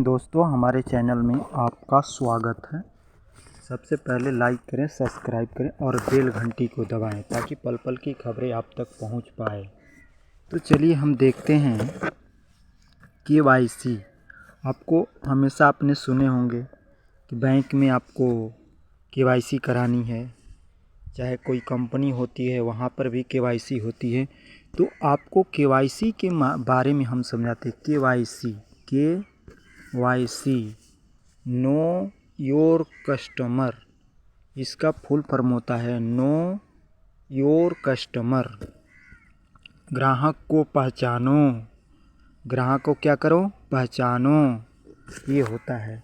दोस्तों, हमारे चैनल में आपका स्वागत है। सबसे पहले लाइक करें, सब्सक्राइब करें और बेल घंटी को दबाएं ताकि पल पल की खबरें आप तक पहुंच पाए। तो चलिए हम देखते हैं KYC। आपको हमेशा आपने सुने होंगे कि बैंक में आपको KYC करानी है, चाहे कोई कंपनी होती है वहाँ पर भी KYC होती है। तो आपको KYC के बारे में हम समझाते हैं। KYC नो योर कस्टमर, इसका फुल फॉर्म होता है नो योर कस्टमर। ग्राहक को पहचानो, ग्राहक को क्या करो, पहचानो, ये होता है।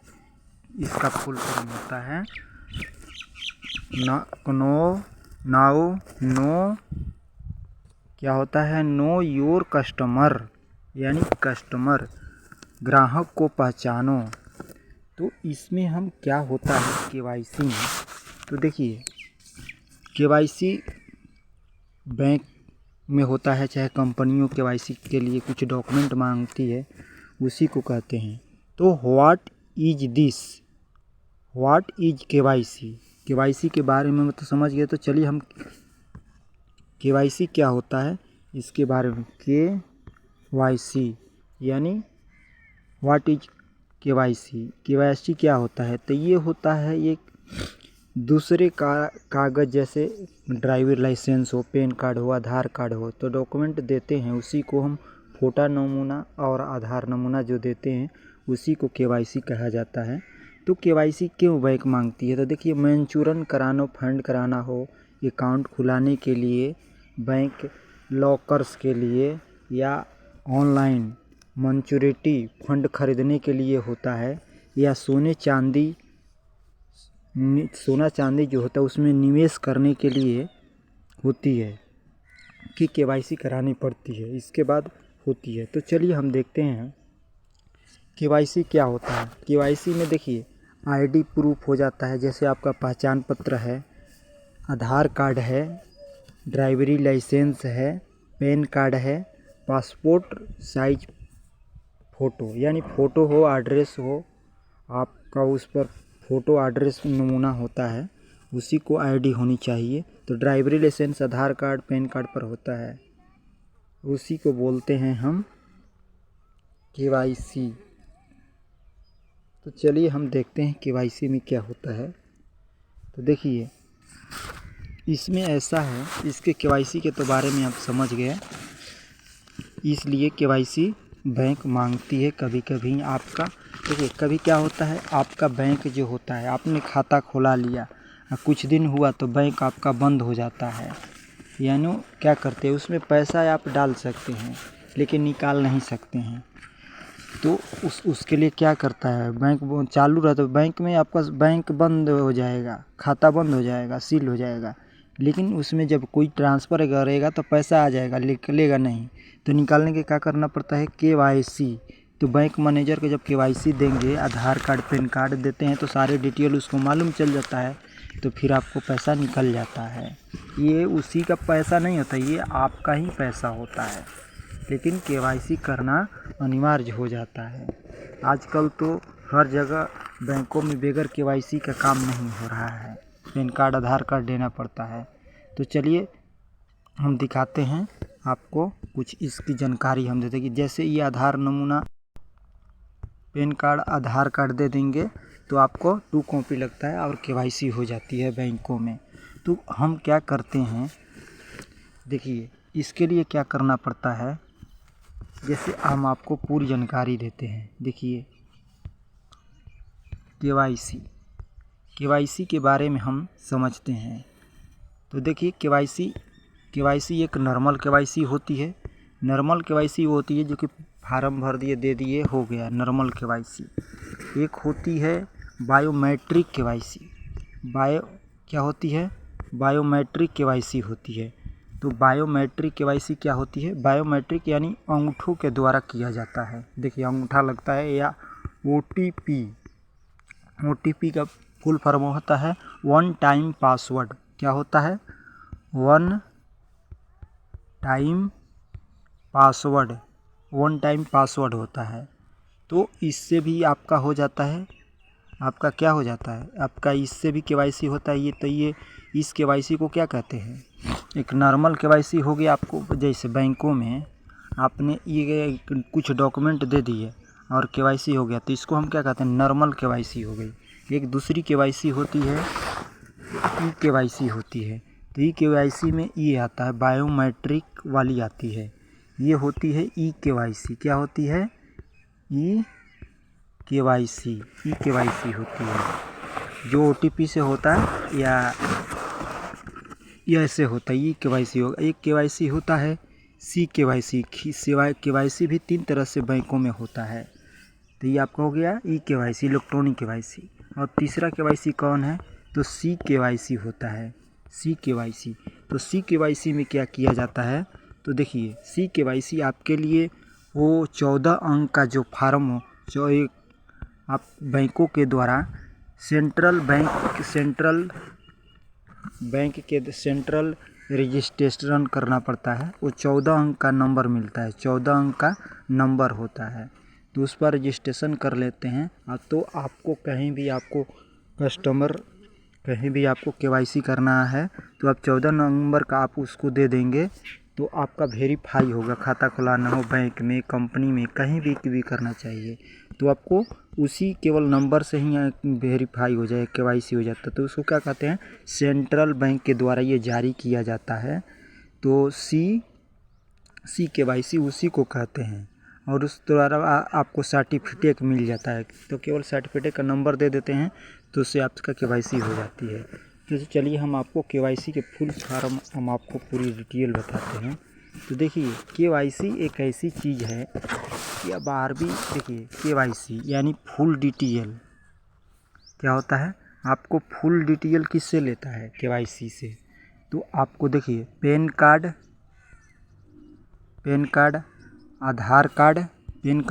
इसका फुल फॉर्म होता है नो क्या होता है, नो योर कस्टमर, यानी कस्टमर, ग्राहक को पहचानो। तो इसमें हम क्या होता है KYC में, तो देखिए KYC बैंक में होता है, चाहे कंपनियों KYC के लिए कुछ डॉक्यूमेंट मांगती है, उसी को कहते हैं। तो what is this, what is KYC के बारे में तो समझ गए। तो चलिए हम KYC क्या होता है इसके बारे में। KYC यानी व्हाट इज KYC क्या होता है, तो ये होता है एक दूसरे कागज़, जैसे ड्राइवर लाइसेंस हो, पैन कार्ड हो, आधार कार्ड हो, तो डॉक्यूमेंट देते हैं, उसी को हम फोटो नमूना और आधार नमूना जो देते हैं उसी को KYC कहा जाता है। तो KYC क्यों बैंक मांगती है, तो देखिए मैच्योरेशन कराना, फंड कराना हो, अकाउंट खुलाने के लिए, बैंक लॉकर्स के लिए, या ऑनलाइन मैच्योरिटी फंड खरीदने के लिए होता है, या सोना चांदी जो होता है उसमें निवेश करने के लिए होती है कि KYC करानी पड़ती है, इसके बाद होती है। तो चलिए हम देखते हैं KYC क्या होता है। KYC में देखिए ID प्रूफ हो जाता है, जैसे आपका पहचान पत्र है, आधार कार्ड है, ड्राइवरी लाइसेंस है, पैन कार्ड है, पासपोर्ट साइज फ़ोटो, यानी फ़ोटो हो, एड्रेस हो आपका, उस पर फ़ोटो एड्रेस नमूना होता है, उसी को ID होनी चाहिए। तो ड्राइवरी लाइसेंस, आधार कार्ड, पैन कार्ड पर होता है, उसी को बोलते हैं हम KYC। तो चलिए हम देखते हैं KYC में क्या होता है। तो देखिए इसमें ऐसा है, इसके KYC के तो बारे में आप समझ गए, इसलिए KYC बैंक मांगती है कभी कभी आपका। देखिए कभी क्या होता है, आपका बैंक जो होता है, आपने खाता खोला लिया, कुछ दिन हुआ तो बैंक आपका बंद हो जाता है, यानी क्या करते हैं, उसमें पैसा आप डाल सकते हैं लेकिन निकाल नहीं सकते हैं। तो उसके लिए क्या करता है, बैंक चालू रहता है, बैंक में आपका बैंक बंद हो जाएगा, खाता बंद हो जाएगा, सील हो जाएगा, लेकिन उसमें जब कोई ट्रांसफ़र करेगा तो पैसा आ जाएगा, निकलेगा नहीं। तो निकालने के क्या करना पड़ता है, KYC। तो बैंक मैनेजर को जब KYC देंगे, आधार कार्ड पैन कार्ड देते हैं, तो सारे डिटेल उसको मालूम चल जाता है, तो फिर आपको पैसा निकल जाता है। ये उसी का पैसा नहीं होता, ये आपका ही पैसा होता है, लेकिन KYC करना अनिवार्य हो जाता है। आजकल तो हर जगह बैंकों में बगैर KYC का काम नहीं हो रहा है, पैन कार्ड आधार कार्ड देना पड़ता है। तो चलिए हम दिखाते हैं आपको कुछ इसकी जानकारी हम देते हैं कि जैसे ये आधार नमूना, पैन कार्ड, आधार कार्ड दे देंगे तो आपको 2 कॉपी लगता है और KYC हो जाती है बैंकों में। तो हम क्या करते हैं, देखिए इसके लिए क्या करना पड़ता है, जैसे हम आपको पूरी जानकारी देते हैं। देखिए KYC के बारे में हम समझते हैं। तो देखिए KYC एक नॉर्मल KYC होती है। नॉर्मल KYC वो होती है जो कि फार्म भर दिए, दे दिए, हो गया नॉर्मल KYC। एक होती है बायोमेट्रिक KYC। क्या होती है, बायोमेट्रिक KYC होती है। तो बायोमेट्रिक KYC क्या होती है, बायोमेट्रिक यानी अंगूठों के द्वारा किया जाता है। देखिए अंगूठा लगता है, या OTP का फुल फॉर्म होता है वन टाइम पासवर्ड। क्या होता है, वन टाइम पासवर्ड होता है। तो इससे भी आपका हो जाता है, आपका क्या हो जाता है, आपका इससे भी केवाईसी होता है। ये इस केवाईसी को क्या कहते हैं, एक नॉर्मल केवाईसी हो गया। आपको जैसे बैंकों में आपने ये कुछ डॉक्यूमेंट दे दिए और केवाईसी हो गया, तो इसको हम क्या कहते हैं, नॉर्मल केवाईसी हो गई। एक दूसरी केवाईसी होती है, ई केवाईसी होती है। तो ई केवाईसी में ये आता है, बायोमेट्रिक वाली आती है। ये होती है ई केवाईसी। क्या होती है, ई केवाईसी। ई केवाईसी होती है जो OTP से होता है या ऐसे होता है। ई केवाईसी होगा। एक केवाईसी होता है सी केवाईसी। केवाईसी भी 3 तरह से बैंकों में होता है। तो ये आपका हो गया ई केवाईसी, इलेक्ट्रॉनिक केवाईसी। और तीसरा केवाईसी कौन है, तो सी केवाईसी होता है। सी केवाईसी, तो सी केवाईसी में क्या किया जाता है, तो देखिए सी केवाईसी आपके लिए वो 14 अंक का जो फार्म हो, जो एक आप बैंकों के द्वारा सेंट्रल रजिस्ट्रेशन करना पड़ता है। वो 14 अंक का नंबर मिलता है, 14 अंक का नंबर होता है। तो उस पर रजिस्ट्रेशन कर लेते हैं। तो आपको कहीं भी आपको केवाईसी करना है, तो आप 14 नंबर का आप उसको दे देंगे, तो आपका वेरीफाई होगा। खाता खुलाना हो बैंक में, कंपनी में, कहीं भी करना चाहिए, तो आपको उसी केवल नंबर से ही वेरीफाई हो जाए, केवाईसी हो जाता है। तो उसको क्या कहते हैं, सेंट्रल बैंक के द्वारा ये जारी किया जाता है। तो सी केवाईसी उसी को कहते हैं। और उस द्वारा आपको सर्टिफिकेट मिल जाता है। तो केवल सर्टिफिकेट का नंबर दे देते हैं, तो उससे आपका केवाईसी हो जाती है। तो चलिए हम आपको केवाईसी के फुल फॉर्म हम आपको पूरी डिटेल बताते हैं। तो देखिए केवाईसी एक ऐसी चीज़ है कि अब देखिए केवाईसी यानी फुल डिटेल क्या होता है, आपको फुल डिटेल किससे लेता है, केवाईसी से। तो आपको देखिए पैन कार्ड, आधार कार्ड, पैन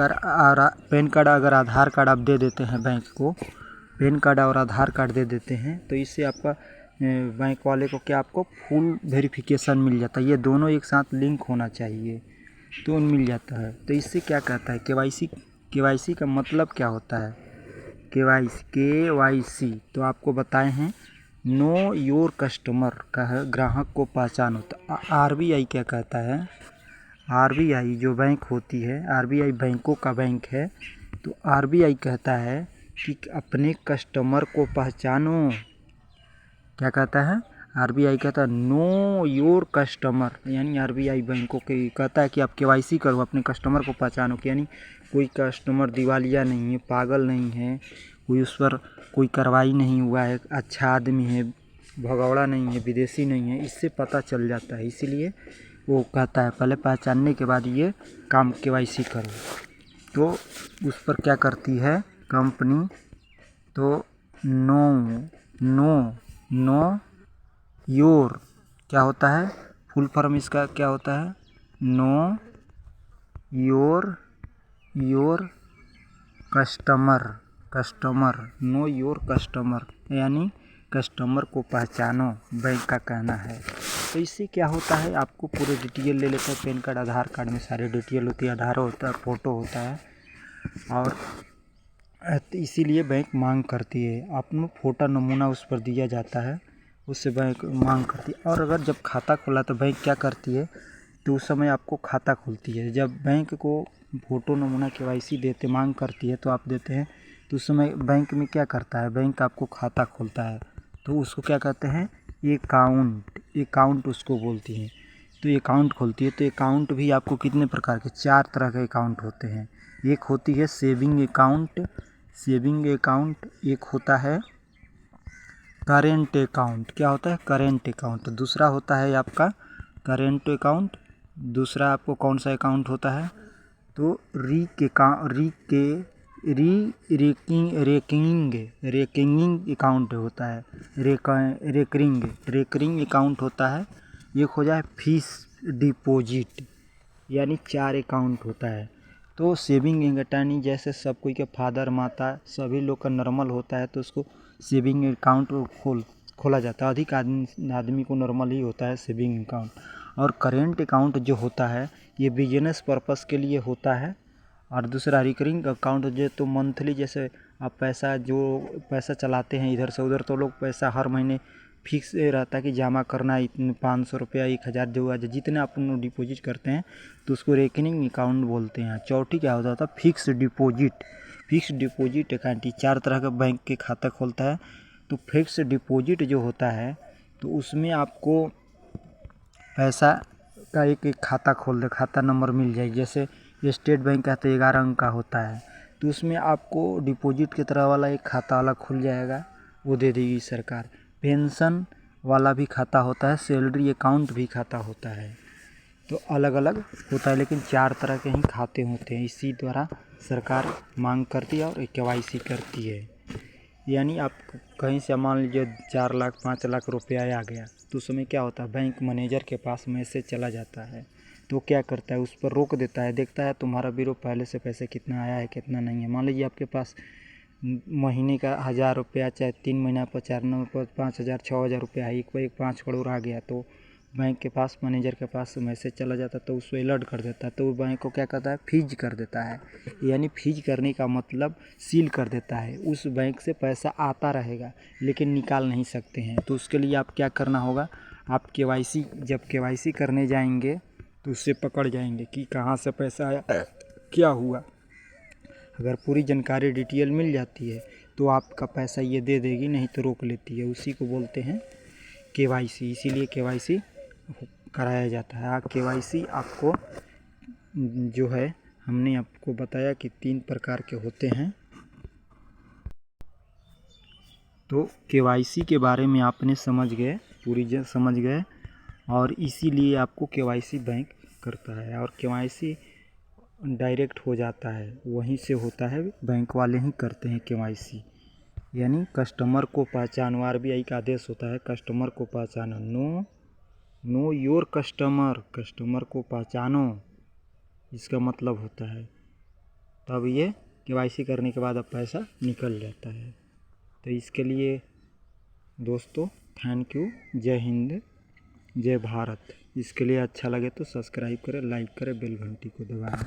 कार्ड अगर आधार कार्ड आप दे देते हैं बैंक को, पैन कार्ड और आधार कार्ड दे देते हैं, तो इससे आपका बैंक वाले को क्या, आपको फुल वेरिफिकेशन मिल जाता है। ये दोनों एक साथ लिंक होना चाहिए तो मिल जाता है। तो इससे क्या कहता है, केवाईसी का मतलब क्या होता है, केवाईसी तो आपको बताए हैं, नो योर कस्टमर का है, ग्राहक को पहचान होता है। RBI क्या कहता है, RBI जो बैंक होती है, RBI बैंकों का बैंक है। तो RBI कहता है कि अपने कस्टमर को पहचानो। क्या कहता है, RBI कहता है नो योर कस्टमर, यानी RBI बैंकों के कहता है कि आप केवाईसी करो, अपने कस्टमर को पहचानो। कि यानी कोई कस्टमर दिवालिया नहीं है, पागल नहीं है, कोई उस पर कोई कार्रवाई नहीं हुआ है, अच्छा आदमी है, भगौड़ा नहीं है, विदेशी नहीं है, इससे पता चल जाता है। इसीलिए वो कहता है पहले पहचानने के बाद ये काम केवाईसी करो। तो उस पर क्या करती है कंपनी, तो नो योर क्या होता है, फुल फॉर्म इसका क्या होता है, know your customer, know your customer यानी कस्टमर को पहचानो, बैंक का कहना है। तो इससे क्या होता है, आपको पूरे डिटेल ले लेते हैं। पैन कार्ड, आधार कार्ड में सारी डिटेल होती है, आधार होता है, फ़ोटो होता है, और इसीलिए बैंक मांग करती है। अपना फ़ोटो नमूना उस पर दिया जाता है, उससे बैंक मांग करती है। और अगर जब खाता खुला तो बैंक क्या करती है, तो उस समय आपको खाता खुलती है। जब बैंक को फ़ोटो नमूना केवाईसी देते मांग करती है तो आप देते हैं, तो उस समय बैंक में क्या करता है, बैंक आपको खाता खोलता है। तो उसको क्या कहते हैं, अकाउंट उसको बोलती हैं। तो अकाउंट खोलती है। तो अकाउंट भी आपको कितने प्रकार के, 4 तरह के अकाउंट होते हैं। एक होती है सेविंग अकाउंट, एक होता है करेंट अकाउंट। क्या होता है, करेंट अकाउंट। दूसरा होता है आपका करेंट अकाउंट। दूसरा आपको कौन सा अकाउंट होता है, तो रेकरिंग अकाउंट होता है, रेकरिंग अकाउंट होता है। एक हो जाए फिक्स डिपॉजिट, यानी 4 अकाउंट होता है। तो सेविंग अकाउंट जैसे सब कोई के फादर माता सभी लोग का नॉर्मल होता है, तो उसको सेविंग अकाउंट खोला जाता है। अधिक आदमी को नॉर्मल ही होता है सेविंग अकाउंट। और करेंट अकाउंट जो होता है ये बिजनेस पर्पस के लिए होता है, और दूसरा रिकरिंग अकाउंट जो तो मंथली, जैसे आप पैसा चलाते हैं इधर से उधर, तो लोग पैसा हर महीने फिक्स रहता है कि जमा करना है इतने 500 रुपया, 1000, 2000, जितने आप डिपॉजिट करते हैं तो उसको रिकरिंग अकाउंट बोलते हैं। चौथी क्या होता है, फिक्स डिपॉजिट अकाउंट। 4 तरह का बैंक के खाता खोलता है। तो फिक्स डिपॉजिट जो होता है तो उसमें आपको पैसा का एक खाता नंबर मिल जाए। जैसे स्टेट बैंक का तो 11 अंक का होता है, तो उसमें आपको डिपॉजिट की तरह वाला एक खाता अलग खुल जाएगा, वो दे देगी सरकार। पेंशन वाला भी खाता होता है, सैलरी अकाउंट भी खाता होता है, तो अलग अलग होता है, लेकिन 4 तरह के ही खाते होते हैं। इसी द्वारा सरकार मांग करती है और KYC करती है। यानी आप कहीं से मान लीजिए 4 लाख 5 लाख रुपया आ गया, तो उस समय क्या होता है, बैंक मैनेजर के पास मैसेज चला जाता है, तो क्या करता है, उस पर रोक देता है, देखता है तुम्हारा बिरो पहले से पैसे कितना आया है कितना नहीं है। मान लीजिए आपके पास महीने का 1000 रुपया, चाहे 3 महीना पर 4 नंबर पर 5000 6000 रुपया है, एक 5 करोड़ आ गया, तो बैंक के पास मैनेजर के पास मैसेज चला जाता है, तो उसको अलर्ट कर देता है, तो वो बैंक को क्या करता है, फ्रीज कर देता है। यानी फ्रीज करने का मतलब सील कर देता है। उस बैंक से पैसा आता रहेगा लेकिन निकाल नहीं सकते हैं। तो उसके लिए आप क्या करना होगा, आप जब KYC करने जाएंगे तो उससे पकड़ जाएंगे कि कहाँ से पैसा आया, क्या हुआ। अगर पूरी जानकारी डिटेल मिल जाती है तो आपका पैसा ये दे देगी, नहीं तो रोक लेती है। उसी को बोलते हैं KYC। इसीलिए KYC कराया जाता है। KYC आपको जो है, हमने आपको बताया कि 3 प्रकार के होते हैं। तो KYC के बारे में आपने समझ गए, और इसीलिए आपको KYC बैंक करता है। और KYC डायरेक्ट हो जाता है, वहीं से होता है, बैंक वाले ही करते हैं KYC। यानी कस्टमर को पहचानो, RBI का आदेश होता है कस्टमर को पहचानो, नो योर कस्टमर को पहचानो, इसका मतलब होता है। तब ये KYC करने के बाद अब पैसा निकल जाता है। तो इसके लिए दोस्तों थैंक यू। जय हिंद, जय भारत। इसके लिए अच्छा लगे तो सब्सक्राइब करें, लाइक करें, बेल घंटी को दबाएं।